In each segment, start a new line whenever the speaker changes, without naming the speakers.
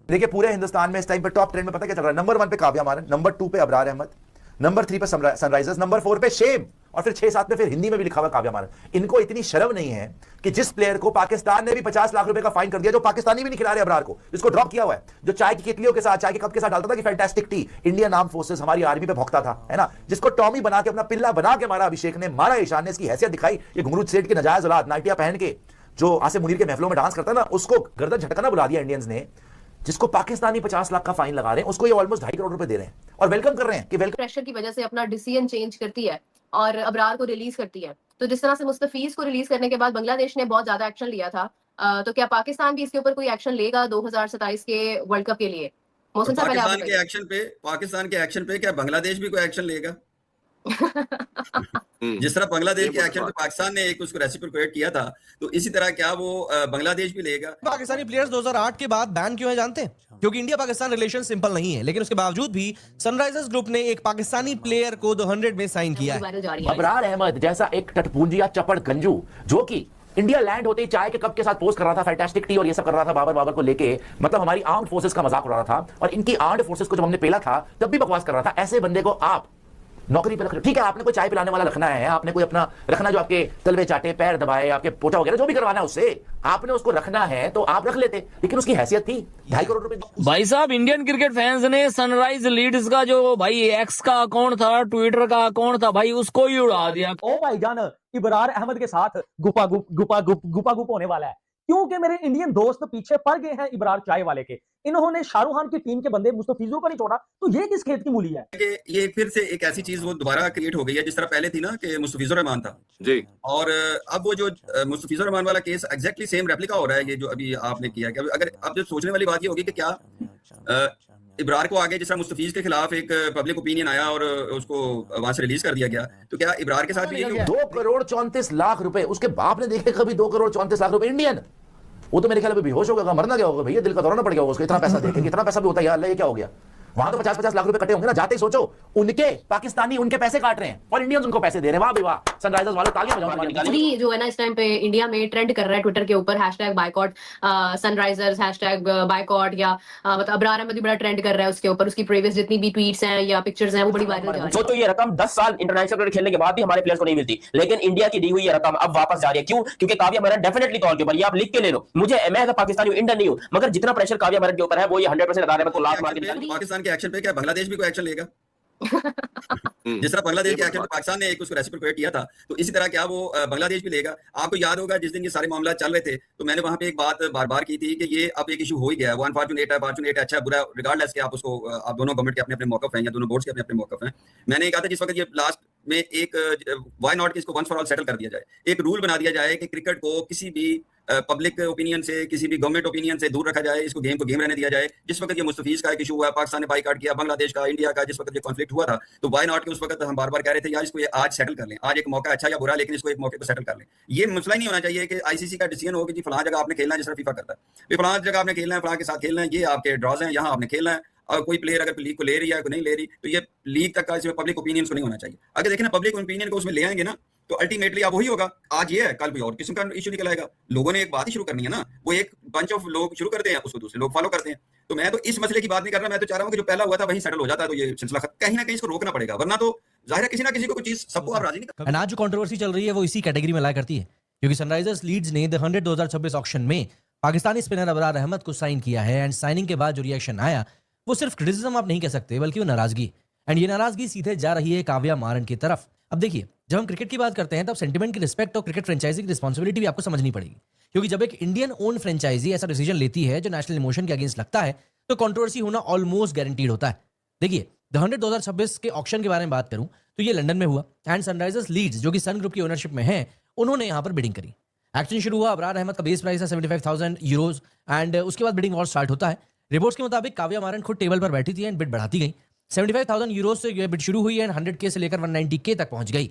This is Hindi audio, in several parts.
देखिए पूरे हिंदुस्तान में इस टाइम पे टॉप ट्रेंड में पता क्या चल रहा है? नंबर 1 पे काव्या मारन, नंबर 2 पे अबरार अहमद, नंबर 3 पे सनराइजर्स, नंबर 4 पे शेम, और फिर 6-7 पे फिर हिंदी में भी लिखा हुआ काव्या मारन। इनको इतनी शर्म नहीं है कि जिस प्लेयर को पाकिस्तान ने भी 50 लाख रुपए का फाइन कर दिया, जो पाकिस्तानी भी नहीं खिला रहे अबरार को, जिसको ड्रॉप किया हुआ है, जो चाय की केतलियों के साथ, चाय के कप के साथ डालता था कि fantastic T, Indian arm forces हमारी आर्मी पे भौंकता था, है ना, जिसको टॉमी बना के अपना पिल्ला बना के मारा अभिषेक ने, मारा ईशान ने, इसकी हैसियत दिखाई, ये घुंगरू सेठ की नजायज औलाद नाइटिया पहन के जो आसिफ मुनीर के महफिलों में डांस करता ना, उसको गर्दन झटकाना बुला दिया इंडियंस ने। जिसको पाकिस्तानी 50 लाख का फाइन लगा रहे हैं, उसको ये ऑलमोस्ट 2.5 करोड़ रुपए दे रहे हैं और वेलकम कर रहे हैं कि वेलकम।
प्रेशर की वजह से अपना डिसीजन चेंज करती है और अबरार को रिलीज करती है। तो जिस तरह से मुस्तफीज को रिलीज करने के बाद बांग्लादेश ने बहुत ज्यादा एक्शन लिया था, तो क्या पाकिस्तान भी इसके ऊपर कोई एक्शन लेगा 2027 के वर्ल्ड कप के लिए? मोहसिन साहब, पहले आप बताइए।
पाकिस्तान के एक्शन पे क्या बांग्लादेश भी कोई एक्शन लेगा? जिस तरह बांग्लादेश के एक्शन पे पाकिस्तान ने एक उसको रेसिप्रोकेट किया था, तो इसी तरह क्या वो बांग्लादेश भी लेगा?
पाकिस्तानी प्लेयर्स 2008 के बाद बैन क्यों है जानते हैं? क्योंकि इंडिया पाकिस्तान रिलेशन सिंपल नहीं है, लेकिन उसके बावजूद भी सनराइजर्स ग्रुप ने एक पाकिस्तानी प्लेयर को द 100 में साइन किया है।
अबरार अहमद जैसा एक टटपूंजिया चपड़ गंजू, जो कि इंडिया लैंड होते ही चाय के कप के साथ पोस्ट कर रहा था, फैंटास्टिक टी और ये सब कर रहा था, बाबर को लेके, मतलब हमारी आर्म्ड फोर्सेस का मजाक उड़ा रहा था, और इनकी आर्म्ड फोर्सेस को जब हमने पेला था तब भी बकवास कर रहा था। ऐसे बंदे को आप नौकरी पे रख रहे हो, ठीक है, आपने कोई चाय पिलाने वाला रखना है, आपने कोई अपना रखना जो आपके तलवे चाटे, पैर दबाए, आपके पोटा वगैरह जो भी करवाना है उससे, आपने उसको रखना है तो आप रख लेते, लेकिन उसकी हैसियत थी 2.5 करोड़ रुपए।
भाई साहब, इंडियन क्रिकेट फैंस ने सनराइज लीड्स का जो भाई एक्स का अकाउंट था, ट्विटर का अकाउंट था, भाई उसको ही उड़ा दिया।
ओ भाईजान, इबरार अहमद के साथ गुपा गुप होने वाला है, क्योंकि मेरे इंडियन दोस्त पीछे पड़ गए हैं इबरार चाय वाले के। इन्होंने शाहरुख खान की टीम के बंदे मुस्तफिजों को नहीं छोड़ा, तो ये किस खेत की मूली है?
ये फिर से एक ऐसी चीज वो दोबारा क्रिएट हो गई है, जिस तरह पहले थी ना कि मुस्तफिजुर रहमान था जी, और अब वो जो मुस्तफिजुर रहमान वाला केस एग्जैक्टली सेम रेप्लिका हो रहा है, ये जो अभी आपने किया। कि अगर अब जो सोचने वाली बात ये होगी कि क्या इब्रार को आगे जिस तरह मुस्तफीज के खिलाफ एक पब्लिक ओपिनियन आया और उसको वहां से रिलीज कर दिया गया, तो क्या इब्रार के साथ भी
2 करोड़ 34 लाख रुपए उसके बाप ने देखे कभी? 2 करोड़ 34 लाख रुपए इंडियन, वो तो मेरे ख्याल में बेहोश होगा, मरना क्या होगा भैया, दिल का दौरा ना पड़ गया होगा उसको, इतना पैसा देखे, इतना पैसा भी होता है यार, ये क्या हो गया? वहां तो 50-50 लाख रुपए कटे होंगे ना, जाते ही सोचो उनके पाकिस्तानी उनके पैसे काट रहे हैं और इंडियंस उनको पैसे दे रहे हैं। वाह वाह, सनराइजर्स वालों तालियां बजाओ।
जो है ना इस टाइम पे इंडिया में ट्रेंड कर रहा है ट्विटर के ऊपर, #बायकॉट सनराइजर्स, #बायकॉट, या मतलब अबरार अहमद भी बड़ा ट्रेंड कर रहा है उसके ऊपर, उसकी प्रीवियस जितनी भी ट्वीट्स हैं या पिक्चर्स हैं वो बड़ी वायरल जा रही है।
सोचो ये रकम 10 साल इंटरनेशनल क्रिकेट खेलने के बाद भी हमारे प्लेयर्स को नहीं मिलती, लेकिन इंडिया की दी हुई ये रकम अब वापस जा रही है। क्यों? क्योंकि काव्या मारन डेफिनेटली तौर के ऊपर, ये आप लिख के ले लो, मुझे मैं पाकिस्तानी हूं, इंडियन नहीं हूं, मगर जितना प्रेशर काव्या मारन के ऊपर है वो ये 100% अबरार अहमद को लात मार के।
पाकिस्तान के एक्शन पे क्या बांग्लादेश भी कोई एक्शन लेगा? जिस तरह बांग्लादेश के एक्शन पे पाकिस्तान ने एक उसको रेसिप्रोकेट किया था, तो इसी तरह क्या वो बांग्लादेश भी लेगा? आपको याद होगा जिस दिन ये सारे मामला चल रहे थे, तो मैंने वहां पे एक बात बार बार की थी कि ये अब एक इशू हो ही गया है, वो अनफॉर्चुनेट है, फॉर्चुनेट है, अच्छा बुरा, रिगार्डलेस कि आप उसको, आप दोनों गवर्नमेंट के अपने अपने मौकफ हैं या दोनों बोर्ड्स के अपने अपने मौकफ हैं। मैंने कहा था जिस वक्त ये लास्ट में एक व्हाई नॉट कि इसको वंस फॉर ऑल सेटल कर दिया जाए, एक रूल बना दिया जाए कि क्रिकेट को किसी भी पब्लिक ओपिनियन से, किसी भी गवर्नमेंट ओपिनियन से दूर रखा जाए, इसको गेम को गेम रहने दिया जाए। जिस वक्त ये मुस्तफीज का एक इशू हुआ, पाकिस्तान ने बाइकाट किया, बांग्लादेश का, इंडिया का, जिस वक्त ये कॉन्फ्लिक्ट हुआ था, तो व्हाई नॉट कि उस वक्त हम बार बार कह रहे थे यार इसको ये आज सेटल कर लें, आज एक मौका अच्छा या बुरा, लेकिन इसको एक मौके पर सेटल कर लें। ये मसला ही नहीं होना चाहिए कि आईसीसी का डिसीजन हो कि जी फलां जगह आपने खेलना है, जिस तरह फीफा करता है, फलां जगह आपने खेलना है, फलां के साथ खेलना है, ये आपके ड्रॉज हैं, यहाँ आपने खेलना है। और कोई प्लेयर अगर लीग को ले रही है कोई नहीं ले रही, तो ये लीग तक का इसमें पब्लिक ओपिनियन को नहीं होना चाहिए। अगर देखें ना पब्लिक ओपिनियन को उसमें ले आएंगे ना, तो अल्टीमेटली अब वही होगा, आज ये है कल कोई और किस्म का इशू निकल आएगा। लोगों ने एक बात ही शुरू करनी है ना, वो एक बंच ऑफ लोग शुरू करते हैं, उसको दूसरे लोग फॉलो करते हैं। तो मैं तो इस मसले की बात नहीं कर रहा, मैं तो चाह रहा हूँ कि जो पहला हुआ था वहीं सेटल हो जाता है, तो ये सिलसिला कहीं ना कहीं इसको रोकना पड़ेगा, वरना तो जाहिर है किसी ना किसी को कोई चीज सबको आप राजी नहीं कर।
आज जो कंट्रोवर्सी चल रही है वो इसी कैटेगरी में लाया करती है, क्योंकि सनराइजर्स लीड्स ने द 100 2026 ऑक्शन में पाकिस्तानी स्पिनर अबरार अहमद को साइन किया है, एंड साइनिंग के बाद जो रिएक्शन आया वो सिर्फ क्रिटिसिज्म आप नहीं कह सकते, बल्कि वो नाराजगी, एंड ये नाराजगी सीधे जा रही है काव्या मारन की तरफ। अब देखिए, जब हम क्रिकेट की बात करते हैं तब सेंटिमेंट की रिस्पेक्ट और क्रिकेट फ्रेंचाइजी की रिस्पांसिबिलिटी भी आपको समझनी पड़ेगी, क्योंकि जब एक इंडियन ओन फ्रेंचाइजी ऐसा डिसीजन लेती है जो नेशनल इमोशन के अगेंस्ट लगता है, तो कंट्रोवर्सी होना ऑलमोस्ट गारंटीड होता है। देखिए, द 100 2026 के ऑक्शन के बारे में बात करूं तो ये लंदन में हुआ, एंड सनराइजर्स लीड्स जो कि सन ग्रुप की ओनरशिप में है, उन्होंने यहाँ पर बिडिंग करी। एक्शन शुरू हुआ, अबरार अहमद का बेस प्राइस है 75,000 यूरोज, एंड उसके बाद बिडिंग वॉर स्टार्ट होता है। रिपोर्ट्स के मुताबिक काव्या मारन खुद टेबल पर बैठी थी एंड बिड बढ़ाती गई। 75,000 यूरोज से बिड शुरू हुई एंड 100K से लेकर 190K तक पहुंच गई।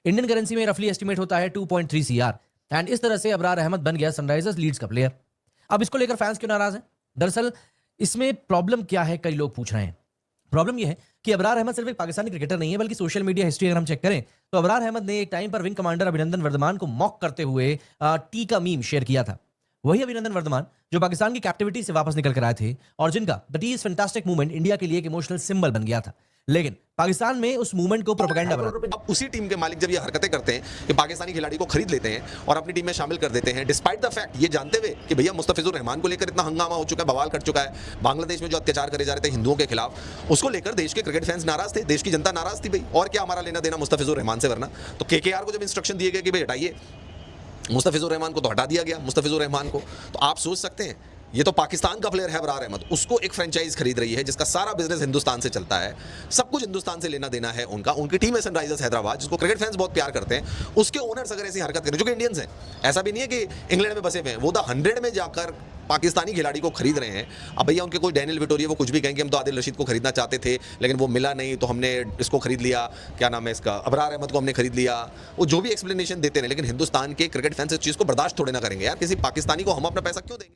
इंडियन करेंसी में रफली एस्टिमेट होता है 2.3 CR, एंड इस तरह से अबरार अहमद बन गया सनराइजर्स लीड्स का प्लेयर। अब इसको लेकर फैंस क्यों नाराज हैं? दरअसल इसमें प्रॉब्लम क्या है, कई लोग पूछ रहे हैं। प्रॉब्लम यह है कि अबरार अहमद सिर्फ एक पाकिस्तानी क्रिकेटर नहीं है, बल्कि सोशल मीडिया हिस्ट्री अगर हम चेक करें तो अबरार अहमद ने एक टाइम पर विंग कमांडर अभिनंदन वर्धमान को मॉक करते हुए टी का मीम शेयर किया था। वही अभिनंदन वर्धमान जो पाकिस्तान की कैप्टिविटी से वापस निकल कर आए थे और जिनका the T is fantastic movement India के लिए एक इमोशनल सिंबल बन गया था, लेकिन पाकिस्तान में उस मूवमेंट को प्रोपेगेंडा बना।
अब उसी टीम के मालिक जब ये हरकतें करते हैं कि पाकिस्तानी खिलाड़ी को खरीद लेते हैं और अपनी टीम में शामिल कर देते हैं, डिस्पाइट द फैक्ट, ये जानते हुए कि भैया मुस्तफिजुर रहमान को लेकर इतना हंगामा हो चुका है, बवाल कर चुका है, बांग्लादेश में जो अत्याचार करे जा रहे थे हिंदुओं के खिलाफ, उसको लेकर देश के क्रिकेट फैंस नाराज थे, देश की जनता नाराज थी भाई। और क्या हमारा लेना देना मुस्तफिजुर रहमान से, वरना तो केकेआर को जब इंस्ट्रक्शन दिए गए कि भाई हटाइए मुस्तफिजुर रहमान को, तो हटा दिया गया मुस्तफिजुर रहमान को। तो आप सोच सकते हैं ये तो पाकिस्तान का प्लेयर है अबरार अहमद, उसको एक फ्रेंचाइज खरीद रही है जिसका सारा बिजनेस हिंदुस्तान से चलता है, सब कुछ हिंदुस्तान से लेना देना है उनका। उनकी टीम है सनराइजर्स हैदराबाद जिसको क्रिकेट फैंस बहुत प्यार करते हैं, उसके ओनर्स अगर ऐसी हरकत करें, जो कि इंडियंस हैं, ऐसा भी नहीं है कि इंग्लैंड में बसे हुए हैं, वो द 100 में जाकर पाकिस्तानी खिलाड़ी को खरीद रहे हैं। अब भैया उनके कोई डैनियल विटोरिया वो कुछ भी कहेंगे, हम तो आदिल रशीद को खरीदना चाहते थे लेकिन वो मिला नहीं तो हमने इसको खरीद लिया, क्या नाम है इसका, अबरार अहमद को हमने खरीद लिया, वो जो भी एक्सप्लेनेशन देते हैं, लेकिन हिंदुस्तान के क्रिकेट फैंस इस चीज़ को बर्दाश्त थोड़े ना करेंगे यार। किसी पाकिस्तानी को हम अपना पैसा क्यों देंगे।